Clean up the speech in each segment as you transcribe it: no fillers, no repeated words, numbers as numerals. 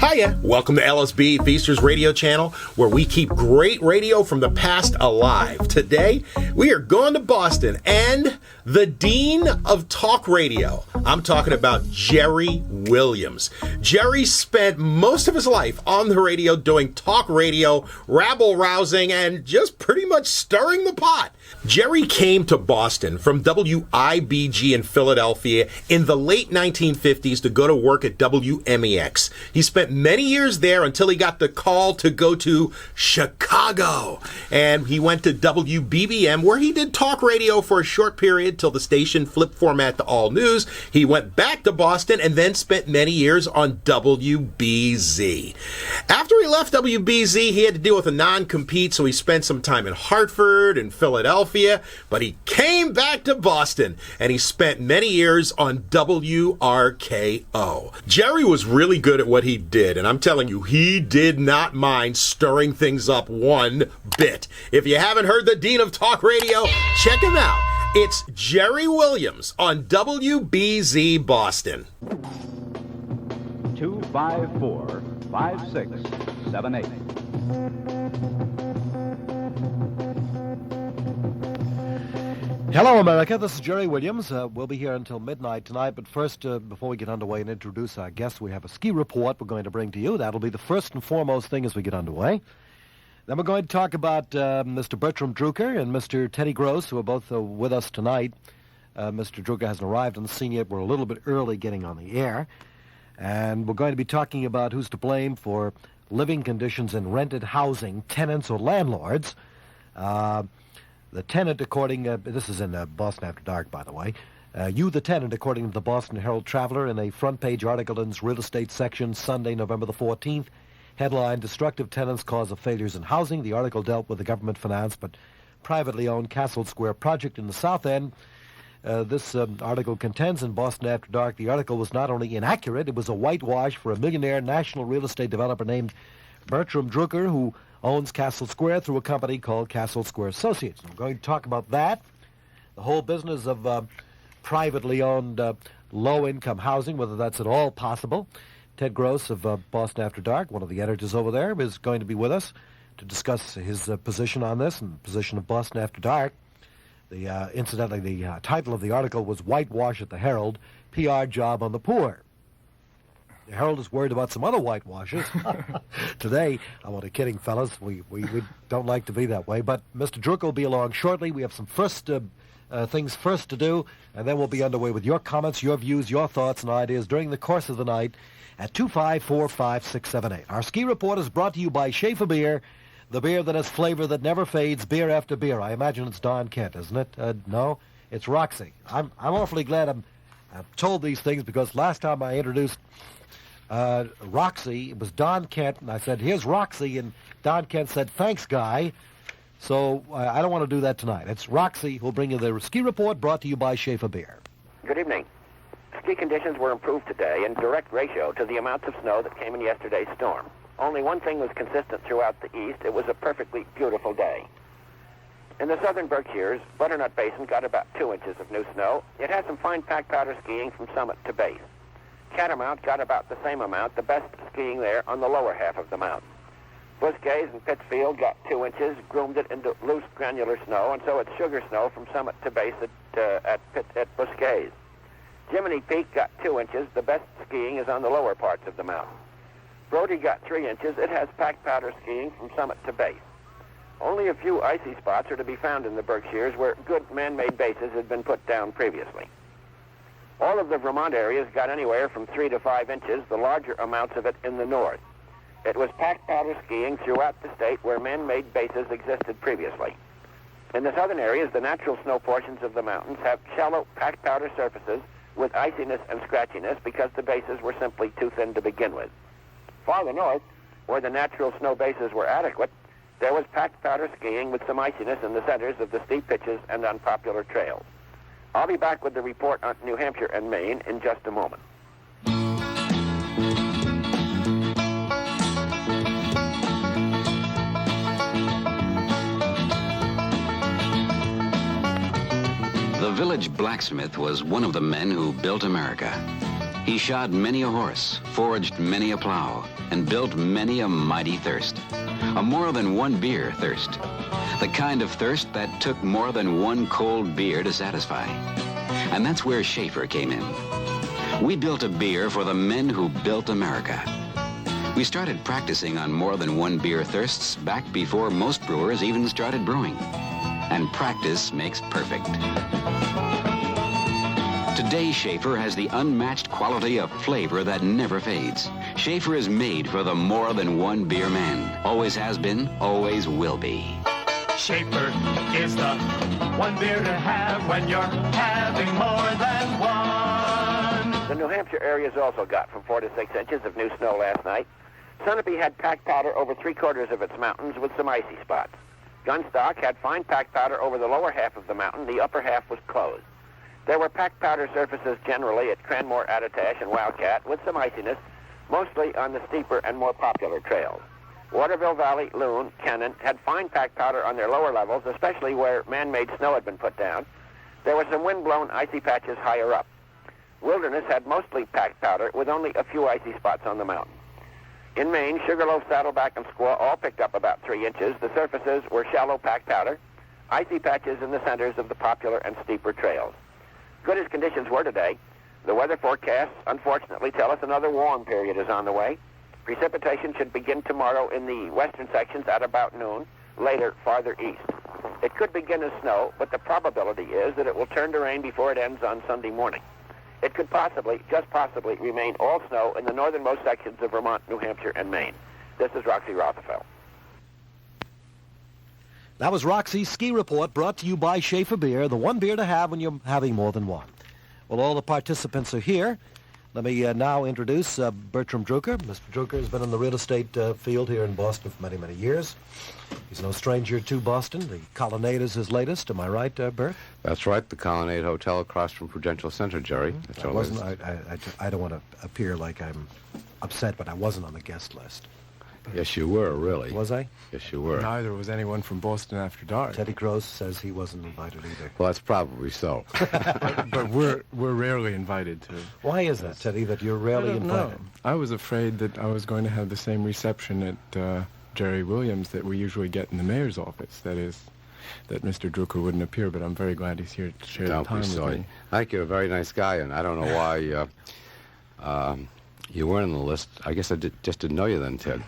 Hiya! Welcome to LSB Feasters Radio Channel, where we keep great radio from the past alive. Today, we are going to Boston and the Dean of Talk Radio. I'm talking about Jerry Williams. Jerry spent most of his life on the radio doing talk radio, rabble-rousing, and just pretty much stirring the pot. Jerry came to Boston from WIBG in Philadelphia in the late 1950s to go to work at WMEX. He spent many years there until he got the call to go to Chicago. And he went to WBBM, where he did talk radio for a short period till the station flipped format to all news. He went back to Boston and then spent many years on WBZ. After he left WBZ, he had to deal with a non-compete, so he spent some time in Hartford and Philadelphia, but he came back to Boston and he spent many years on WRKO. Jerry was really good at what he did, and I'm telling you, he did not mind stirring things up one bit. If you haven't heard the Dean of Talk Radio, check him out. It's Jerry Williams on WBZ Boston. 254-5678. Hello, America. This is Jerry Williams. We'll be here until midnight tonight, but first, before we get underway and introduce our guests, we have a ski report we're going to bring to you. That'll be the first and foremost thing as we get underway. Then we're going to talk about Mr. Bertram Drucker and Mr. Teddy Gross, who are both with us tonight. Mr. Drucker hasn't arrived on the scene yet. We're a little bit early getting on the air. And we're going to be talking about who's to blame for living conditions in rented housing, tenants or landlords. The tenant, this is in Boston After Dark, by the way. You, the tenant, according to the Boston Herald-Traveler, in a front-page article in its real estate section, Sunday, November the 14th, headline, Destructive Tenants Cause of Failures in Housing. The article dealt with the government-financed but privately owned Castle Square project in the South End. This article contends in Boston After Dark the article was not only inaccurate, it was a whitewash for a millionaire national real estate developer named Bertram Drucker, who owns Castle Square through a company called Castle Square Associates. I'm going to talk about that, the whole business of privately owned low-income housing, whether that's at all possible. Ted Gross of Boston After Dark, one of the editors over there, is going to be with us to discuss his position on this and the position of Boston After Dark. Incidentally, the title of the article was Whitewash at the Herald, PR Job on the Poor. The Herald is worried about some other whitewashes. Today, I'm only kidding, fellas. We don't like to be that way. But Mr. Drucker will be along shortly. We have some things first to do, and then we'll be underway with your comments, your views, your thoughts, and ideas during the course of the night at 254-5678. Our ski report is brought to you by Schaefer Beer, the beer that has flavor that never fades, beer after beer. I imagine it's Don Kent, isn't it? No, it's Roxy. I'm awfully glad I'm told these things, because last time I introduced Roxy, it was Don Kent, and I said, here's Roxy, and Don Kent said, thanks, guy. So I don't want to do that tonight. It's Roxy who'll bring you the ski report, brought to you by Schaefer Beer. Good evening. Ski conditions were improved today in direct ratio to the amounts of snow that came in yesterday's storm. Only one thing was consistent throughout the east. It was a perfectly beautiful day. In the southern Berkshires, Butternut Basin got about 2 inches of new snow. It had some fine pack powder skiing from summit to base. Catamount got about the same amount, the best skiing there on the lower half of the mountain. Busquets and Pittsfield got 2 inches, groomed it into loose granular snow, and so it's sugar snow from summit to base at Busquets. Jiminy Peak got 2 inches, the best skiing is on the lower parts of the mountain. Brody got 3 inches, it has packed powder skiing from summit to base. Only a few icy spots are to be found in the Berkshires where good man-made bases had been put down previously. All of the Vermont areas got anywhere from 3 to 5 inches, the larger amounts of it in the north. It was packed powder skiing throughout the state where man-made bases existed previously. In the southern areas, the natural snow portions of the mountains have shallow packed powder surfaces with iciness and scratchiness because the bases were simply too thin to begin with. Farther north, where the natural snow bases were adequate, there was packed powder skiing with some iciness in the centers of the steep pitches and unpopular trails. I'll be back with the report on New Hampshire and Maine in just a moment. The village blacksmith was one of the men who built America. He shod many a horse, forged many a plow, and built many a mighty thirst. A more than one beer thirst. The kind of thirst that took more than one cold beer to satisfy. And that's where Schaefer came in. We built a beer for the men who built America. We started practicing on more than one beer thirsts back before most brewers even started brewing. And practice makes perfect. Today, Schaefer has the unmatched quality of flavor that never fades. Schaefer is made for the more than one beer man. Always has been, always will be. Schaefer is the one beer to have when you're having more than one. The New Hampshire areas also got from 4 to 6 inches of new snow last night. Sunapee had packed powder over 3/4 of its mountains with some icy spots. Gunstock had fine packed powder over the lower half of the mountain. The upper half was closed. There were packed powder surfaces generally at Cranmore, Attitash, and Wildcat with some iciness, mostly on the steeper and more popular trails. Waterville Valley, Loon, Kennon had fine packed powder on their lower levels, especially where man-made snow had been put down. There were some wind-blown icy patches higher up. Wilderness had mostly packed powder with only a few icy spots on the mountain. In Maine, Sugarloaf, Saddleback, and Squaw all picked up about 3 inches. The surfaces were shallow packed powder, icy patches in the centers of the popular and steeper trails. Good as conditions were today, the weather forecasts unfortunately tell us another warm period is on the way. Precipitation should begin tomorrow in the western sections at about noon, later farther east. It could begin as snow, but the probability is that it will turn to rain before it ends on Sunday morning. It could possibly, just possibly, remain all snow in the northernmost sections of Vermont, New Hampshire, and Maine. This is Roxy Rothafel. That was Roxy's Ski Report, brought to you by Schaefer Beer, the one beer to have when you're having more than one. Well, all the participants are here. Let me now introduce Bertram Drucker. Mr. Drucker has been in the real estate field here in Boston for many, many years. He's no stranger to Boston. The Colonnade is his latest. Am I right, Bert? That's right, the Colonnade Hotel across from Prudential Center, Jerry. That's I wasn't. I don't want to appear like I'm upset, but I wasn't on the guest list. Yes, you were, really. Was I? Yes, you were. Neither was anyone from Boston After Dark. Teddy Gross says he wasn't invited either. Well, that's probably so. But we're rarely invited to. Why is that, Teddy, that you're rarely invited? No. I was afraid that I was going to have the same reception at Jerry Williams that we usually get in the mayor's office. That is, that Mr. Drucker wouldn't appear, but I'm very glad he's here to share the time with me. I think you're a very nice guy, and I don't know why you weren't on the list. I guess I just didn't know you then, Ted.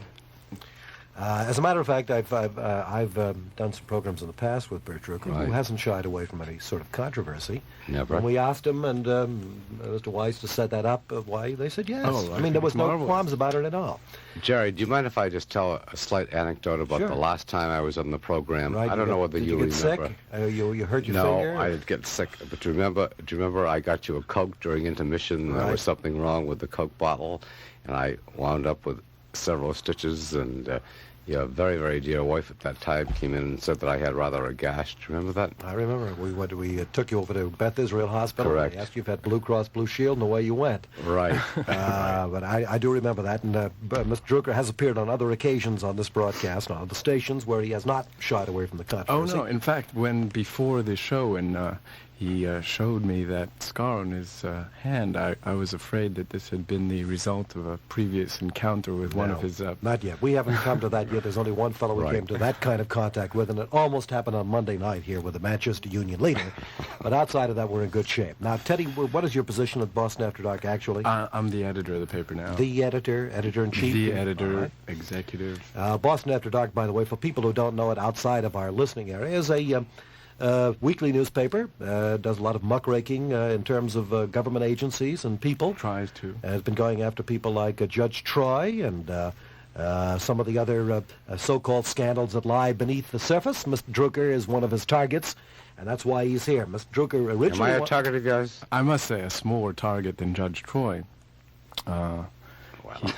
As a matter of fact, I've done some programs in the past with Bert Drucker, Right. who hasn't shied away from any sort of controversy. Never. And we asked him and Mr. Weiss to set that up. Why? They said yes. Oh, I mean, there was no marvelous. qualms about it at all. Jerry, do you mind if I just tell a slight anecdote about Sure. the last time I was on the program? Right, I don't know whether did you you get remember. sick? You hurt your No, finger? I did get sick. But do you remember I got you a Coke during intermission? There Right. was something wrong with the Coke bottle, and I wound up with several stitches, and your very, very dear wife at that time came in and said that I had rather a gash. Do you remember that? I remember. We took you over to Beth Israel Hospital. Correct. They asked you if you had Blue Cross Blue Shield, and away you went. Right. But I do remember that. And Mr. Drucker has appeared on other occasions on this broadcast, on other stations, where he has not shied away from the Oh, controversy. no. In fact, before the show, and he showed me that scar on his hand, I was afraid that this had been the result of a previous encounter with one of his... Not yet. We haven't come to that yet. There's only one fellow we Right. came to that kind of contact with, and it almost happened on Monday night here with the Manchester Union leader. But outside of that, we're in good shape. Now, Teddy, what is your position at Boston After Dark, actually? I'm the editor of the paper now. The editor-in-chief? The editor, All right. executive. Boston After Dark, by the way, for people who don't know it outside of our listening area, is a weekly newspaper. Does a lot of muckraking in terms of government agencies and people. Tries to. Has been going after people like Judge Troy and some of the other so-called scandals that lie beneath the surface. Mr. Drucker is one of his targets, and that's why he's here. Mr. Drucker Am originally... I a target of yours? I must say a smaller target than Judge Troy. Well,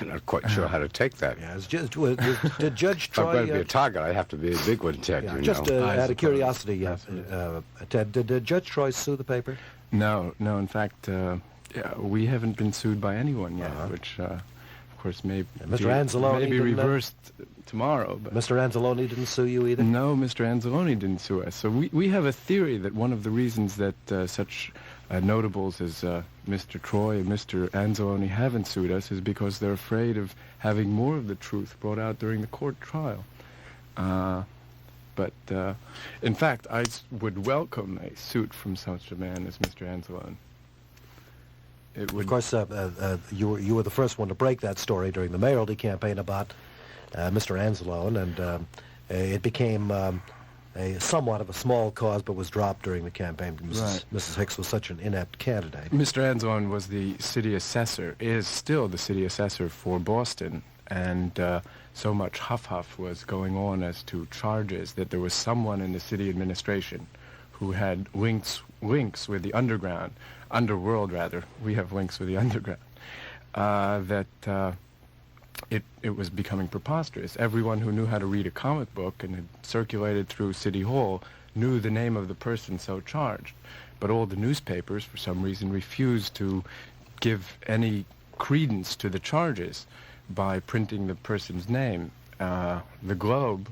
I'm not quite sure how to take that. Yeah, it's just, did Judge If I'm Troy... going to be a target, I have to be a big one, Ted, yeah, you just know. I out of suppose. curiosity, I suppose. Ted, did Judge Troy sue the paper? No. In fact, we haven't been sued by anyone yet, Uh-huh. which, of course, may Mr. Anzalone be didn't, reversed tomorrow. But Mr. Anzalone didn't sue you either? no, Mr. Anzalone didn't sue us. So we have a theory that one of the reasons that such notables as Mr. Troy and Mr. Anzalone haven't sued us is because they're afraid of having more of the truth brought out during the court trial. But in fact, I would welcome a suit from such a man as Mr. Anzalone. It would. Of course, you were the first one to break that story during the mayoralty campaign about Mr. Anzalone, and it became somewhat of a small cause, but was dropped during the campaign. Mrs. Hicks was such an inept candidate. Mr. Anzalone was the city assessor, is still the city assessor for Boston, and so much huff was going on as to charges that there was someone in the city administration who had links with the underworld rather. We have links with the underground. It was becoming preposterous. Everyone who knew how to read a comic book and had circulated through City Hall knew the name of the person so charged. But all the newspapers, for some reason, refused to give any credence to the charges by printing the person's name. The Globe,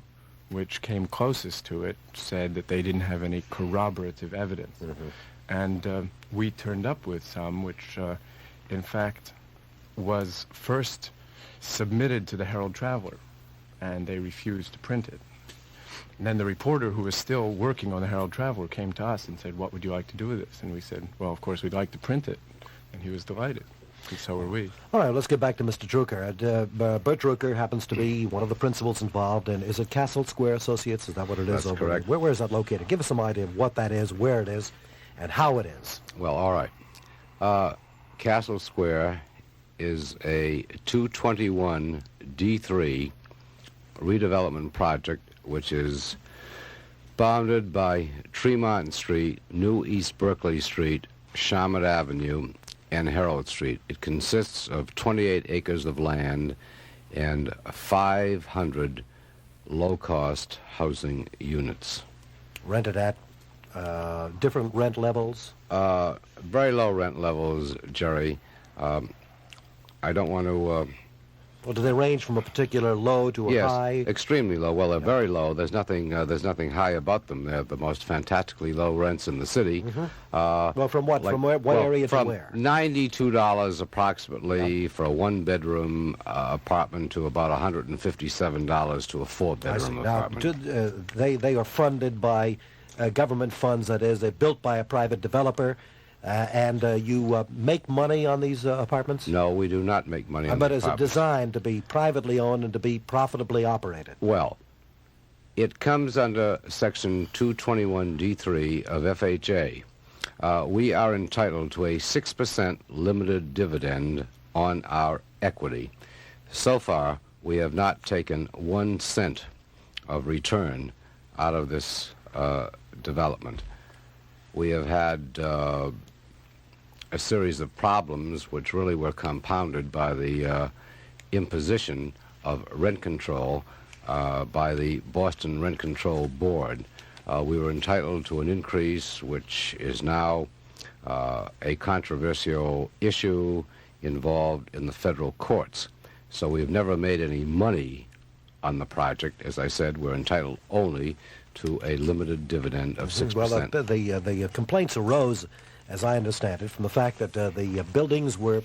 which came closest to it, said that they didn't have any corroborative evidence. And we turned up with some, which in fact was first submitted to the Herald Traveler, and they refused to print it. And then the reporter who was still working on the Herald Traveler came to us and said, "What would you like to do with this?" And we said, "Well, of course, we'd like to print it." And he was delighted, and so were we. All right, let's get back to Mr. Drucker. Bert Drucker happens to be one of the principals involved, and is it Castle Square Associates? Is that what it is? That's correct. Where is that located? Give us some idea of what that is, where it is, and how it is. Well, all right. Castle Square is a 221 D3 redevelopment project, which is bounded by Tremont Street, New East Berkeley Street, Shamet Avenue, and Herald Street. It consists of 28 acres of land and 500 low-cost housing units. Rented at different rent levels? Very low rent levels, Jerry. I don't want to... Well, do they range from a particular low to a high? Yes, extremely low. Well, they're very low. There's nothing high about them. They're the most fantastically low rents in the city. Well, from what? From what area to where? $92 approximately for a one-bedroom apartment to about $157 to a four-bedroom apartment. Now, they are funded by government funds, that is. They're built by a private developer. And you make money on these apartments? No, we do not make money on But the is it designed to be privately owned and to be profitably operated? Well, it comes under Section 221D3 of FHA. We are entitled to a 6% limited dividend on our equity. So far, we have not taken 1 cent of return out of this development. We have had a series of problems which really were compounded by the imposition of rent control by the Boston Rent Control Board. We were entitled to an increase which is now a controversial issue involved in the federal courts. So we've never made any money on the project. As I said, we're entitled only to a limited dividend of 6%. Well, the complaints arose, as I understand it, from the fact that the buildings were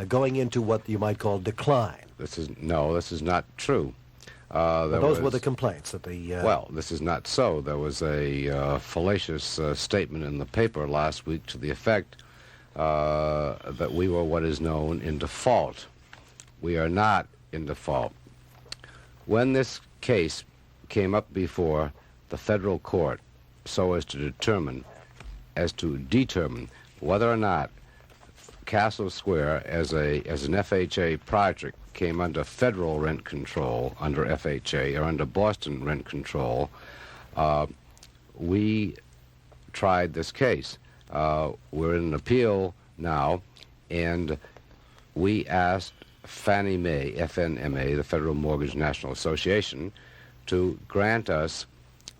going into what you might call decline. This is not true. Those were the complaints that the... Well, this is not so. There was a fallacious statement in the paper last week to the effect that we were what is known in default. We are not in default. When this case came up before the federal court so as to determine whether or not Castle Square as an FHA project came under federal rent control, under FHA, or under Boston rent control, we tried this case. We're in an appeal now, and we asked Fannie Mae, FNMA, the Federal Mortgage National Association, to grant us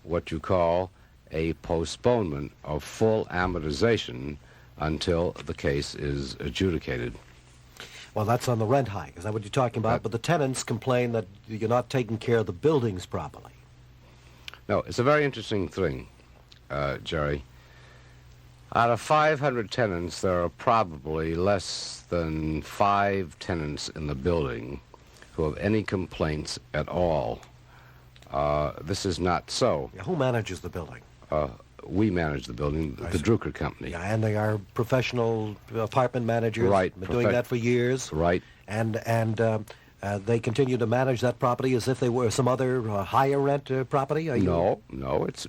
what you call a postponement of full amortization until the case is adjudicated. Well, that's on the rent hike. Is that what you're talking about? But the tenants complain that you're not taking care of the buildings properly. No, it's a very interesting thing, Jerry. Out of 500 tenants, there are probably less than 5 tenants in the building who have any complaints at all. This is not so. Yeah, who manages the building? We manage the building, the Drucker Company. Yeah, and they are professional apartment managers. Right. Been doing that for years. Right. And they continue to manage that property as if they were some other higher rent property? No,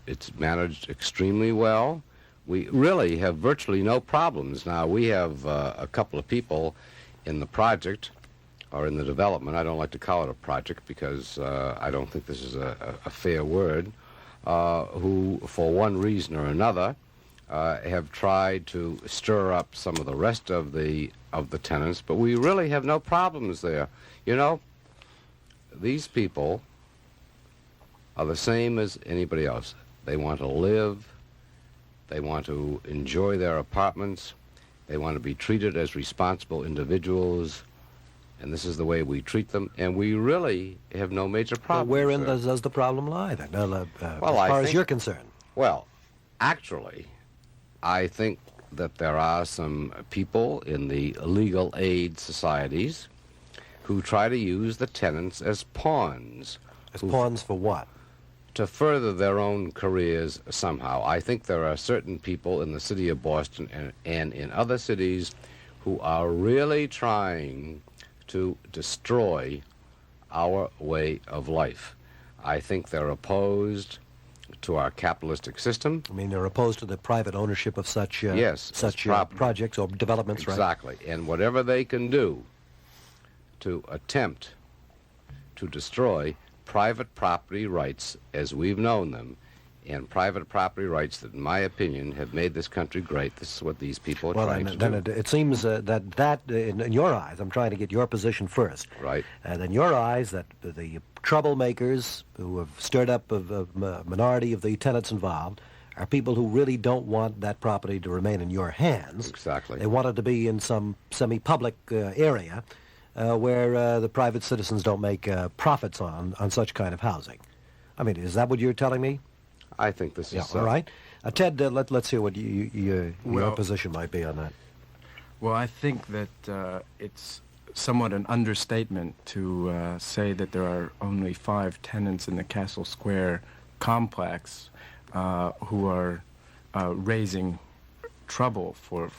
it's managed extremely well. We really have virtually no problems. Now, we have a couple of people in the project, or in the development. I don't like to call it a project because I don't think this is a fair word, who, for one reason or another, have tried to stir up some of the rest of the tenants, but we really have no problems there. You know, these people are the same as anybody else. They want to live, they want to enjoy their apartments, they want to be treated as responsible individuals, and this is the way we treat them, and we really have no major problems. Well, wherein does the problem lie, then, as far as you're concerned? Well, actually, I think that there are some people in the legal aid societies who try to use the tenants as pawns. As pawns for what? To further their own careers somehow. I think there are certain people in the city of Boston and in other cities who are really trying to destroy our way of life. I think they're opposed to our capitalistic system. I mean, they're opposed to the private ownership of such projects or developments, right? Exactly. And whatever they can do to attempt to destroy private property rights as we've known them, and private property rights that, in my opinion, have made this country great. This is what these people are trying to do. It seems that in your eyes, I'm trying to get your position first. Right. And in your eyes, that the troublemakers who have stirred up a minority of the tenants involved are people who really don't want that property to remain in your hands. Exactly. They want it to be in some semi-public area where the private citizens don't make profits on such kind of housing. I mean, is that what you're telling me? I think this is all right. Ted, let's hear what your position might be on that. Well, I think that it's somewhat an understatement to say that there are only 5 tenants in the Castle Square complex who are raising trouble for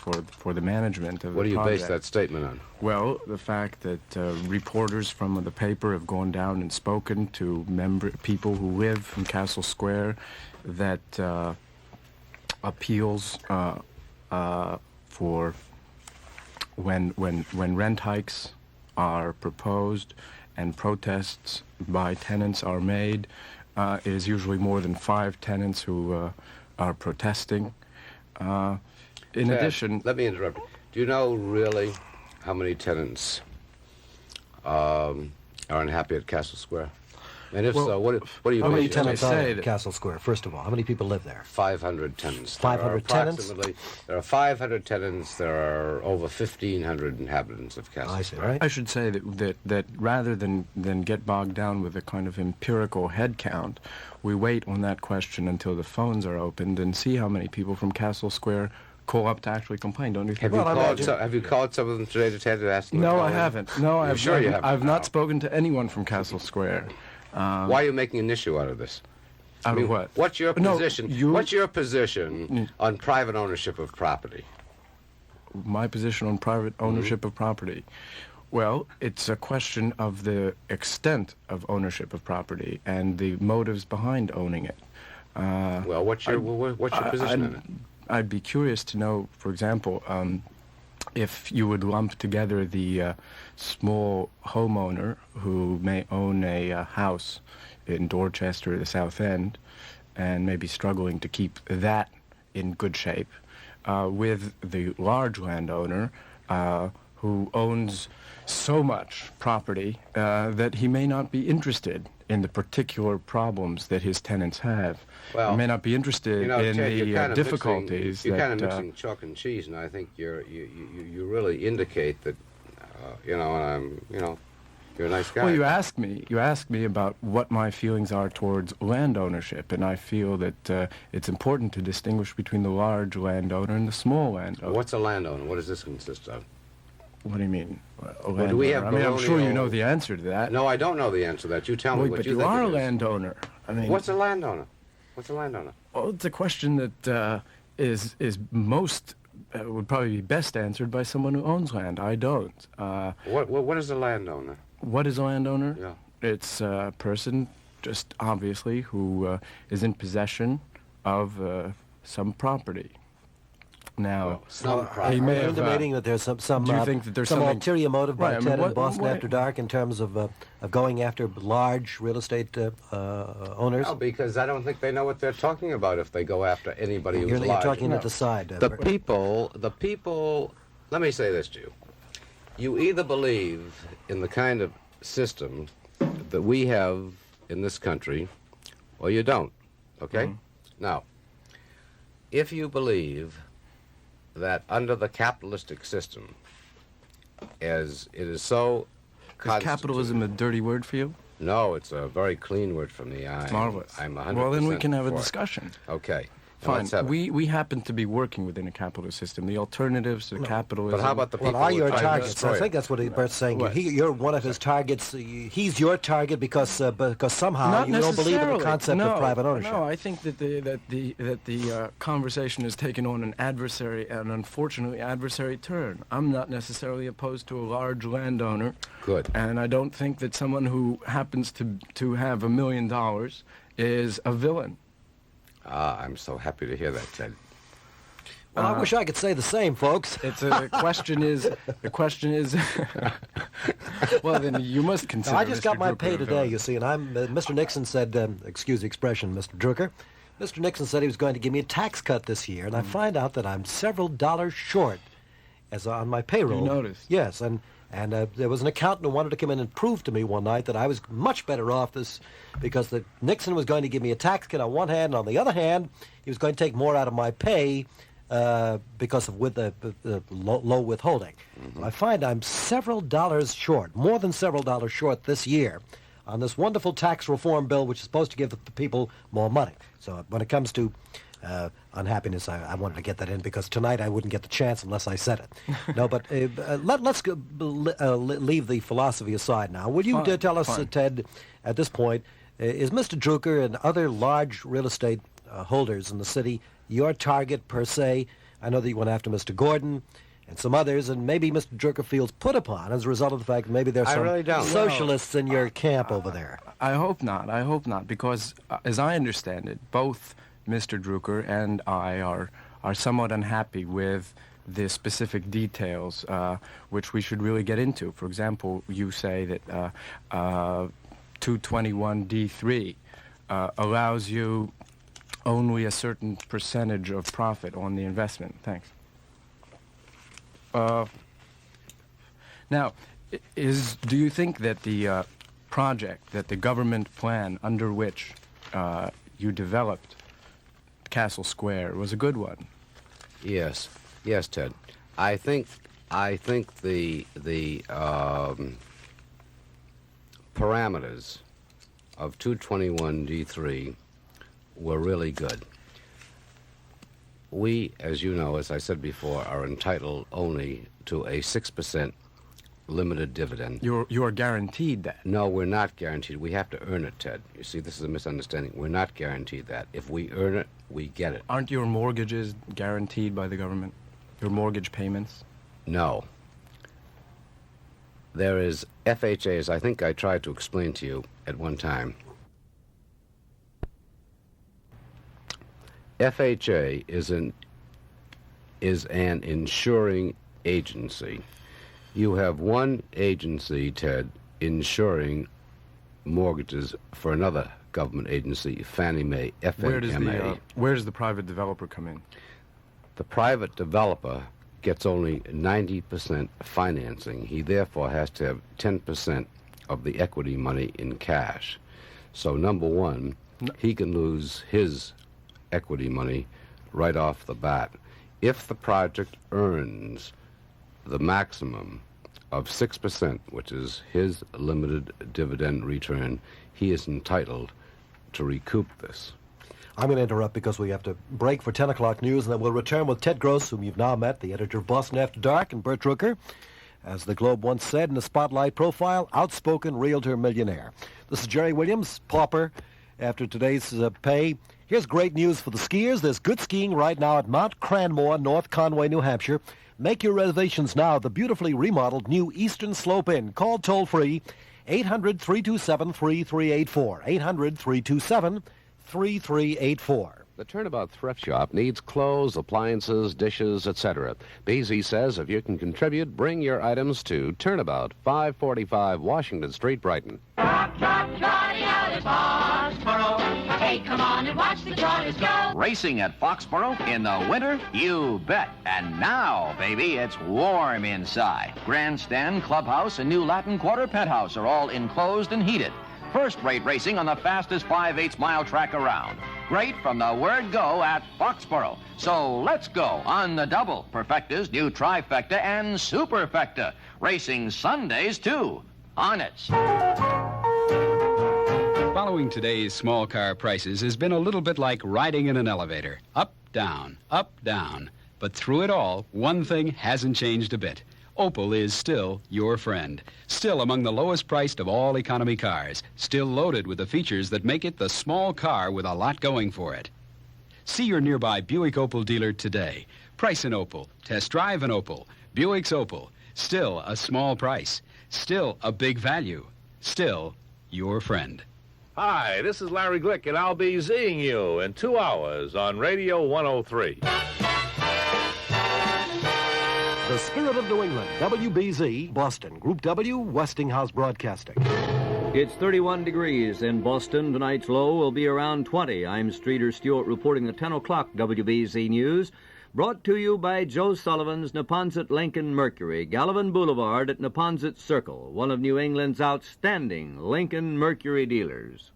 the management of the project. What do you base that statement on? Well, the fact that reporters from the paper have gone down and spoken to people who live in Castle Square, that appeals for when rent hikes are proposed and protests by tenants are made, it is usually more than 5 tenants who are protesting. In addition... Let me interrupt you. Do you know really how many tenants are unhappy at Castle Square? And if so, what do you How many base tenants your are statement? at Castle Square, first of all? How many people live there? 500 tenants. 500 tenants? There are 500 tenants. There are over 1,500 inhabitants of Castle I see, Square. right? I should say that rather than get bogged down with a kind of empirical head count, we wait on that question until the phones are opened and see how many people from Castle Square call up to actually complain, don't you think? Have you called some of them today to Ted to ask them? No, I haven't. No, You're sure you haven't? I've not spoken to anyone from Castle Square. Why are you making an issue out of this? Out of what? What's your No, position? What's your position on private ownership of property? My position on private ownership of property. Well, it's a question of the extent of ownership of property and the motives behind owning it. Well, what's your position in it? I'd be curious to know, for example, if you would lump together the small homeowner who may own a house in Dorchester, the South End, and may be struggling to keep that in good shape, with the large landowner who owns so much property that he may not be interested in the particular problems that his tenants have. Well, he may not be interested in Ted, the difficulties you're that... kind of mixing chalk and cheese, and I think you really indicate that, and I'm, You're a nice guy. Well, you asked me about what my feelings are towards land ownership, and I feel that it's important to distinguish between the large landowner and the small landowner. What's a landowner? What does this consist of? What do you mean? Well, do we have I mean, I'm sure you baronial- know the answer to that. No, I don't know the answer to that. You tell me Wait, what but you you think are it a is. landowner. I mean, What's a landowner? What's a landowner? well, it's a question that is most would probably be best answered by someone who owns land. I don't. What is a landowner? What is a landowner? Yeah. It's a person, just obviously, who is in possession of some property. Now, Some he may Are you have, intimating that there's some do you think that there's some something- ulterior motive by Right, I mean, Ted in what- Boston what- After Dark in terms of going after large real estate owners? No, because I don't think they know what they're talking about if they go after anybody who's You're large. talking at the side. The people, let me say this to you. You either believe in the kind of system that we have in this country, or you don't, okay? Now, if you believe that under the capitalistic system, as it is so is capitalism a dirty word for you? No, it's a very clean word for me. Marvelous. I'm 100% Well, then we can have a for it. discussion. Okay. Now Fine. let's have it. We happen to be working within a capitalist system. The alternatives to capitalism. But how about the people What are who your try to targets? destroy I it? think that's what Bert's saying. What? You're one of his targets. He's your target because somehow Not you don't believe in the necessarily. concept no, of private ownership. No, I think that the conversation has taken on an unfortunately adversary turn. I'm not necessarily opposed to a large landowner. Good. And I don't think that someone who happens to have $1 million is a villain. Ah, I'm so happy to hear that, Ted. Well, I wish I could say the same, folks. It's the question is. Well, then you must consider. I just got Mr. my Drucker pay a today, villain. you see, and Mr. Nixon said, excuse the expression, Mr. Drucker, Mr. Nixon said he was going to give me a tax cut this year, and I find out that I'm several dollars short as on my payroll. You noticed? Yes, and there was an accountant who wanted to come in and prove to me one night that I was much better off because the Nixon was going to give me a tax cut on one hand, and on the other hand, he was going to take more out of my pay because of the low withholding. I find I'm several dollars short, more than several dollars short this year on this wonderful tax reform bill, which is supposed to give the people more money. So when it comes to unhappiness, I wanted to get that in because tonight I wouldn't get the chance unless I said it. No, but let's leave the philosophy aside now. Will you Fine, tell us, fine. Ted, at this point, is Mr. Drucker and other large real estate holders in the city your target per se? I know that you went after Mr. Gordon and some others, and maybe Mr. Drucker feels put upon as a result of the fact that maybe there's I some really don't. socialists in your camp over there. I hope not. I hope not, because as I understand it, both Mr. Drucker and I are somewhat unhappy with the specific details, which we should really get into. For example, you say that 221D3 allows you only a certain percentage of profit on the investment. Thanks. Now, do you think that the project, that the government plan under which you developed Castle Square was a good one? Yes, Ted. I think the parameters of 221D3 were really good. We, as you know, as I said before, are entitled only to a 6% limited dividend. You are guaranteed that. No, we're not guaranteed. We have to earn it, Ted. You see, this is a misunderstanding. We're not guaranteed that. If we earn it, we get it. Aren't your mortgages guaranteed by the government? Your mortgage payments? No. There is FHA, as I think I tried to explain to you at one time. FHA is an insuring agency. You have one agency, Ted, insuring mortgages for another government agency, Fannie Mae, FNMA. Where does the private developer come in? The private developer gets only 90% financing. He therefore has to have 10% of the equity money in cash. So number one, he can lose his equity money right off the bat. If the project earns the maximum of 6%, which is his limited dividend return, he is entitled to recoup this. I'm going to interrupt because we have to break for 10 o'clock news, and then we'll return with Ted Gross, whom you've now met, the editor of Boston After Dark, and Bert Rooker, as the Globe once said in a spotlight profile, outspoken realtor millionaire. This is Jerry Williams, pauper, after today's pay. Here's great news for the skiers. There's good skiing right now at Mount Cranmore, North Conway, New Hampshire. Make your reservations now at the beautifully remodeled new Eastern Slope Inn. Call toll-free 800-327-3384. 800-327-3384. The Turnabout Thrift Shop needs clothes, appliances, dishes, etc. BZ says if you can contribute, bring your items to Turnabout, 545 Washington Street, Brighton. Trot, trot, trotting out at Foxborough. Hey, come on and watch the Trotters go. Racing at Foxborough in the winter? You bet. And now, baby, it's warm inside. Grandstand, clubhouse, and new Latin Quarter penthouse are all enclosed and heated. First-rate racing on the fastest 5/8 mile track around. Great from the word go at Foxborough. So let's go on the double. Perfecta's new trifecta and superfecta. Racing Sundays, too. Honest. Following today's small car prices has been a little bit like riding in an elevator. Up, down, up, down. But through it all, one thing hasn't changed a bit. Opel is still your friend. Still among the lowest priced of all economy cars. Still loaded with the features that make it the small car with a lot going for it. See your nearby Buick Opel dealer today. Price an Opel. Test drive an Opel. Buick's Opel. Still a small price. Still a big value. Still your friend. Hi, this is Larry Glick, and I'll be seeing you in 2 hours on Radio 103. The Spirit of New England, WBZ, Boston, Group W, Westinghouse Broadcasting. It's 31 degrees in Boston. Tonight's low will be around 20. I'm Streeter Stewart reporting the 10 o'clock WBZ News, brought to you by Joe Sullivan's Neponset Lincoln Mercury, Gallivan Boulevard at Neponset Circle, one of New England's outstanding Lincoln Mercury dealers.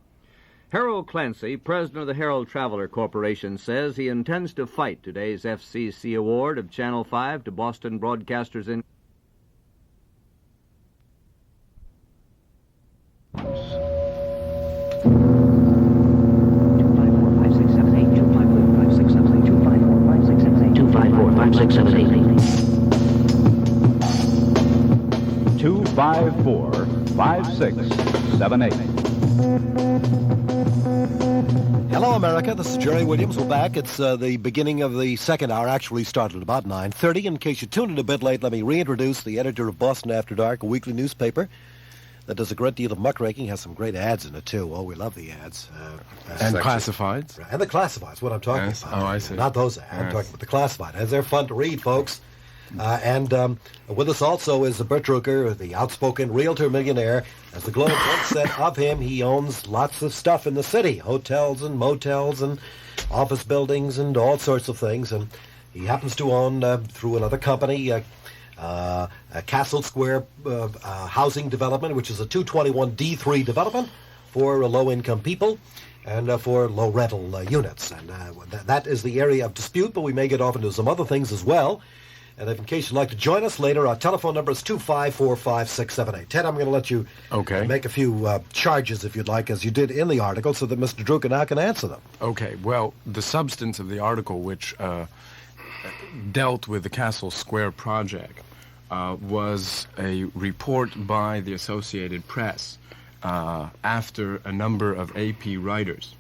Harold Clancy, president of the Herald Traveler Corporation, says he intends to fight today's FCC award of Channel 5 to Boston broadcasters in... Hello, America. This is Jerry Williams. We're back. It's the beginning of the second hour. Actually started about 9:30. In case you tuned in a bit late, let me reintroduce the editor of Boston After Dark, a weekly newspaper that does a great deal of muckraking, has some great ads in it, too. Oh, we love the ads. And classifieds. And the classifieds, what I'm talking about. Oh, I see. Not those ads. I'm talking about the classified ads. They're fun to read, folks. And with us also is Bert Rooker, the outspoken realtor millionaire. As the Globe once said of him, he owns lots of stuff in the city, hotels and motels and office buildings and all sorts of things. And he happens to own, through another company, a Castle Square housing development, which is a 221D3 development for low-income people and for low rental units. And that is the area of dispute, but we may get off into some other things as well. And if in case you'd like to join us later, our telephone number is 2545678. Ted, I'm going to let you make a few charges, if you'd like, as you did in the article, so that Mr. Drucker now can answer them. Okay. Well, the substance of the article, which dealt with the Castle Square project, was a report by the Associated Press after a number of AP writers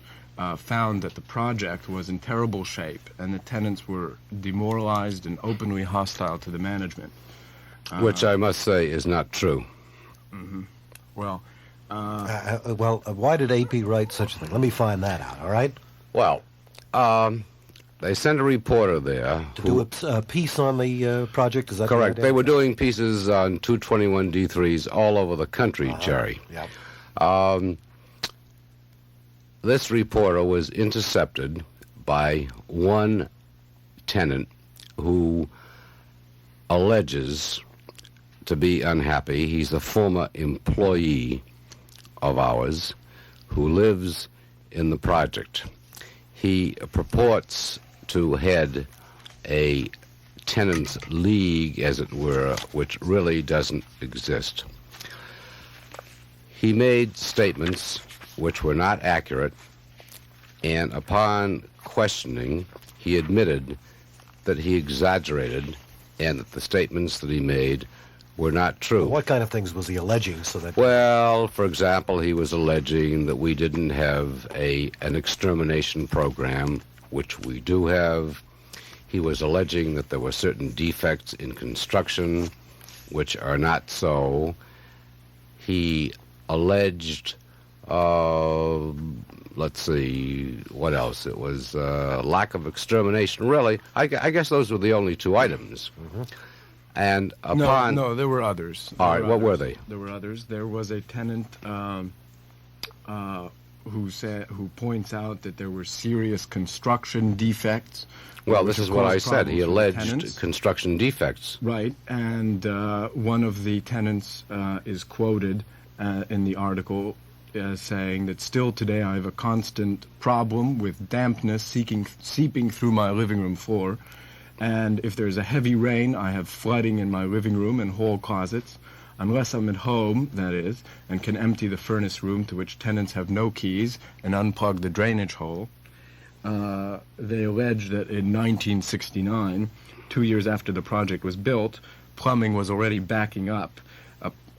found that the project was in terrible shape and the tenants were demoralized and openly hostile to the management. Which I must say is not true. Mm-hmm. Well, why did AP write such a thing? Let me find that out, all right? Well, they sent a reporter there. To do a piece on the project? Is that correct? They were doing pieces on 221D3s all over the country, Jerry. Yeah. This reporter was intercepted by one tenant who alleges to be unhappy. He's a former employee of ours who lives in the project. He purports to head a tenants league, as it were, which really doesn't exist. He made statements which were not accurate, and upon questioning, he admitted that he exaggerated and that the statements that he made were not true. What kind of things was he alleging? So that Well, for example, he was alleging that we didn't have an extermination program, which we do have. He was alleging that there were certain defects in construction, which are not so. He alleged, let's see, what else? It was lack of extermination. Really, I guess those were the only two items. Mm-hmm. And upon... No, there were others. All right, what were they? There were others. There was a tenant who points out that there were serious construction defects. Well, this is what I said. He alleged construction defects. Right, and one of the tenants is quoted in the article saying that still today I have a constant problem with dampness seeping through my living room floor, and if there's a heavy rain, I have flooding in my living room and hall closets. Unless I'm at home, that is, and can empty the furnace room to which tenants have no keys and unplug the drainage hole. They allege that in 1969, 2 years after the project was built, plumbing was already backing up.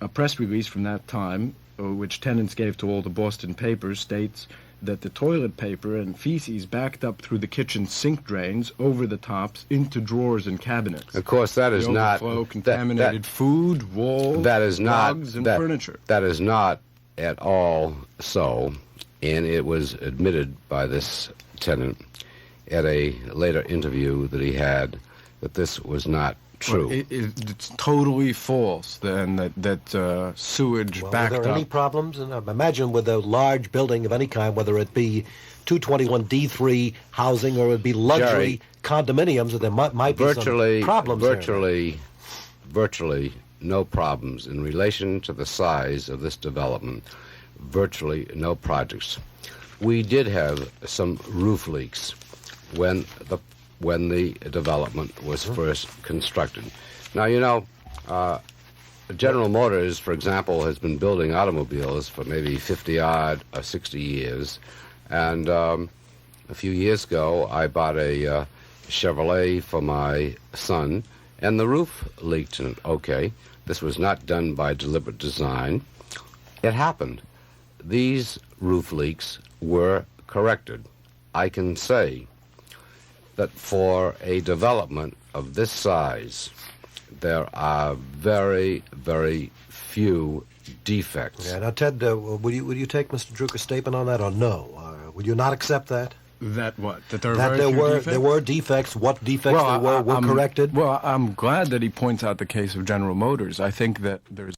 A press release from that time, which tenants gave to all the Boston papers, states that the toilet paper and feces backed up through the kitchen sink drains over the tops into drawers and cabinets. Of course, that is not... Contaminated food, walls, rugs, and furniture. That is not at all so, and it was admitted by this tenant at a later interview that he had that this was not true. Well, it's totally false, then, that sewage backed up. Were there any problems? Imagine with a large building of any kind, whether it be 221D3 housing or it would be luxury Jerry, condominiums, there might be some problems virtually no problems in relation to the size of this development. Virtually no projects. We did have some roof leaks when the development was first constructed. Now, you know, General Motors, for example, has been building automobiles for maybe 50-odd or 60 years. And a few years ago, I bought a Chevrolet for my son, and the roof leaked in it. Okay, this was not done by deliberate design. It happened. These roof leaks were corrected. I can say that for a development of this size, there are very, very few defects. Yeah. Now, Ted, would you take Mr. Drucker's statement on that, or no? Would you not accept that? That what? That there were defects. What defects there were corrected? Well, I'm glad that he points out the case of General Motors. I think that there's